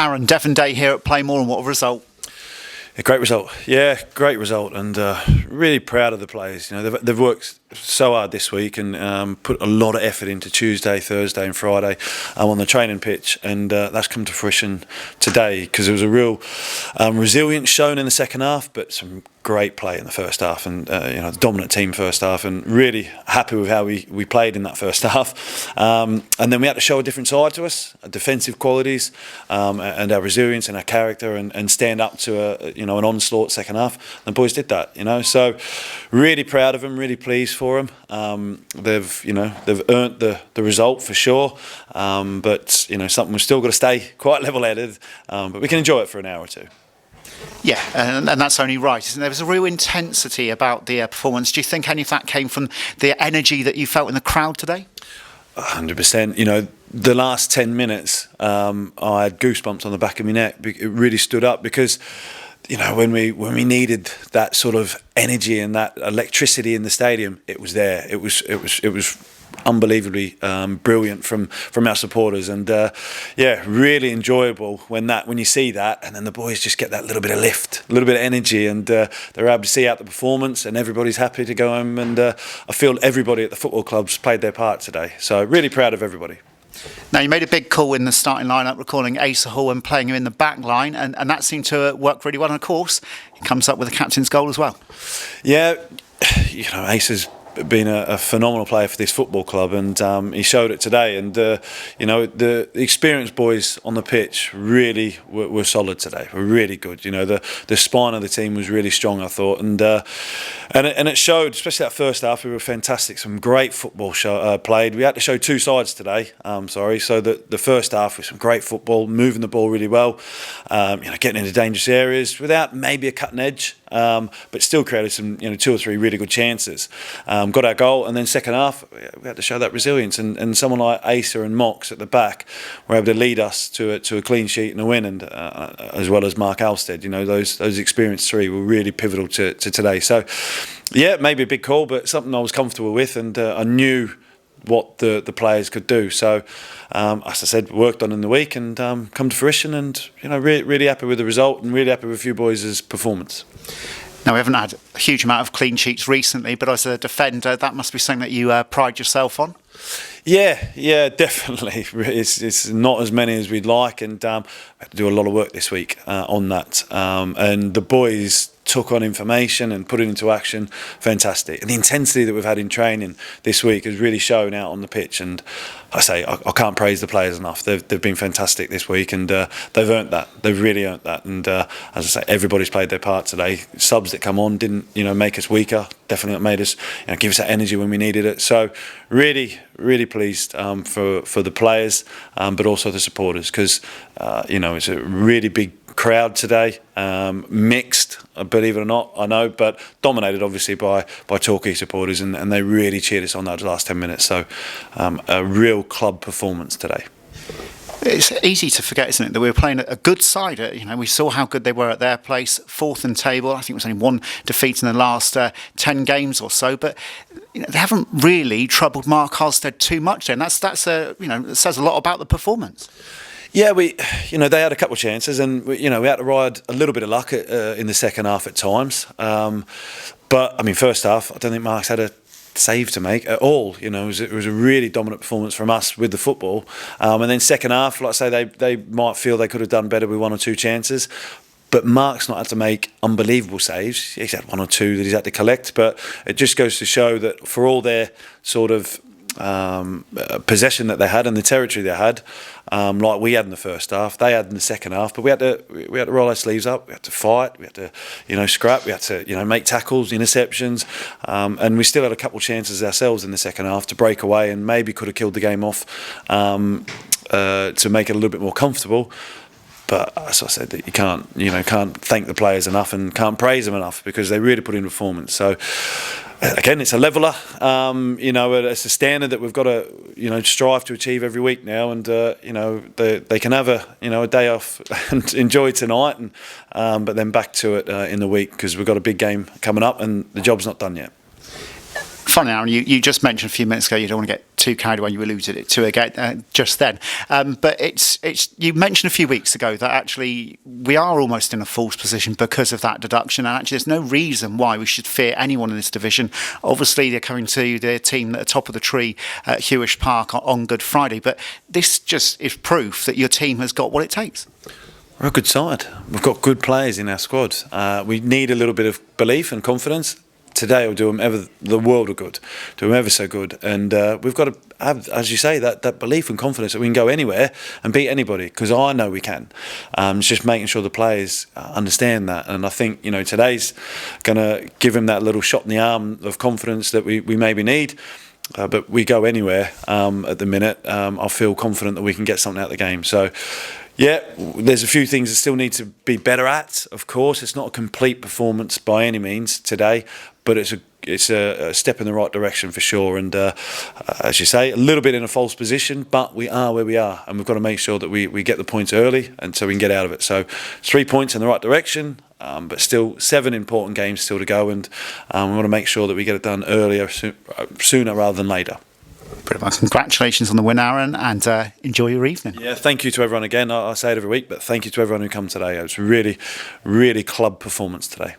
Aaron, Devon Day here at Plainmoor, and what a result. A great result, yeah, great result, and really proud of the players. You know, they've worked so hard this week and put a lot of effort into Tuesday, Thursday, and Friday on the training pitch, and that's come to fruition today because there was a real resilience shown in the second half, but some great play in the first half, and the dominant team first half, and really happy with how we played in that first half. And then we had to show a different side to us, our defensive qualities, and our resilience and our character, and stand up to an onslaught second half. And the boys did that, So really proud of them, really pleased for them. They've earned the result for sure, but something we've still got to stay quite level-headed, but we can enjoy it for an hour or two. Yeah, and that's only right, isn't there? There was a real intensity about the performance. Do you think any of that came from the energy that you felt in the crowd today? 100%. The last 10 minutes, I had goosebumps on the back of my neck. It really stood up because, when we needed that sort of energy and that electricity in the stadium, it was there. It was unbelievably brilliant from our supporters, and really enjoyable when you see that, and then the boys just get that little bit of lift, a little bit of energy, and they're able to see out the performance, and everybody's happy to go home, and I feel everybody at the football clubs played their part today, so really proud of everybody. Now, you made a big call in the starting lineup, recalling Asa Hall and playing him in the back line, and that seemed to work really well, and of course he comes up with the captain's goal as well. Yeah, Asa's been a phenomenal player for this football club, and he showed it today, and the experienced boys on the pitch really were solid today, were really good. The spine of the team was really strong, I thought, and it showed, especially that first half. We were fantastic, some great football played. We had to show two sides today, so that the first half was some great football, moving the ball really well, getting into dangerous areas without maybe a cutting edge, but still created some two or three really good chances. Got our goal, and then second half we had to show that resilience, and someone like Asa and Mox at the back were able to lead us to a clean sheet and a win, and as well as Mark Alstead. Those experienced three were really pivotal to today. So yeah, maybe a big call, but something I was comfortable with, and I knew what the players could do. So as I said, worked on in the week, and come to fruition, and really happy with the result, and really happy with a few boys' performance. Now, we haven't had a huge amount of clean sheets recently, but as a defender, that must be something that you pride yourself on. Yeah, definitely. It's not as many as we'd like, and we had to do a lot of work this week on that. And the boys took on information and put it into action. Fantastic. And the intensity that we've had in training this week has really shown out on the pitch. And I can't praise the players enough. They've been fantastic this week, and they've earned that. They've really earned that. And as I say, everybody's played their part today. Subs that come on didn't make us weaker. Definitely made us give us that energy when we needed it. So really pleased for the players, but also the supporters, because it's a really big crowd today, mixed, believe it or not, I know, but dominated obviously by Torquay supporters, and they really cheered us on that last 10 minutes. So a real club performance today. It's easy to forget, isn't it, that we were playing a good side. We saw how good they were at their place, fourth in table. I think it was only one defeat in the last 10 games or so, but they haven't really troubled Mark Halstead too much. And that says a lot about the performance. Yeah, they had a couple of chances, and we had to ride a little bit of luck in the second half at times. But I mean, first half, I don't think Mark's had a save to make at all. It was a really dominant performance from us with the football. And then second half, like I say, they might feel they could have done better with one or two chances. But Mark's not had to make unbelievable saves. He's had one or two that he's had to collect. But it just goes to show that for all their sort of possession that they had and the territory they had, like we had in the first half, they had in the second half. But we had to roll our sleeves up. We had to fight. We had to scrap. We had to make tackles, interceptions, and we still had a couple of chances ourselves in the second half to break away and maybe could have killed the game off to make it a little bit more comfortable. But as I said, you can't thank the players enough and can't praise them enough, because they really put in performance. So again, it's a leveller. It's a standard that we've got to strive to achieve every week now. And they can have a day off and enjoy tonight, and but then back to it in the week, because we've got a big game coming up and the job's not done yet. Funny, Aaron, you just mentioned a few minutes ago you don't want to get too carried away. You alluded to it again just then. But it's you mentioned a few weeks ago that actually we are almost in a false position because of that deduction. And actually, there's no reason why we should fear anyone in this division. Obviously, they're coming to their team at the top of the tree at Hewish Park on Good Friday. But this just is proof that your team has got what it takes. We're a good side. We've got good players in our squad. We need a little bit of belief and confidence. Today will do them ever the world of good, do them ever so good, and we've got to have, as you say, that belief and confidence that we can go anywhere and beat anybody, because I know we can. It's just making sure the players understand that, and I think today's going to give them that little shot in the arm of confidence that we maybe need. But we go anywhere at the minute. I feel confident that we can get something out of the game. So. Yeah, there's a few things that still need to be better at. Of course, it's not a complete performance by any means today, but it's a step in the right direction for sure. And as you say, a little bit in a false position, but we are where we are, and we've got to make sure that we get the points early, and so we can get out of it. So 3 points in the right direction, but still 7 important games still to go, and we want to make sure that we get it done earlier, sooner rather than later. Pretty much. Congratulations on the win, Aaron, and enjoy your evening. Yeah, thank you to everyone again. I say it every week, but thank you to everyone who come today. It was really, really club performance today.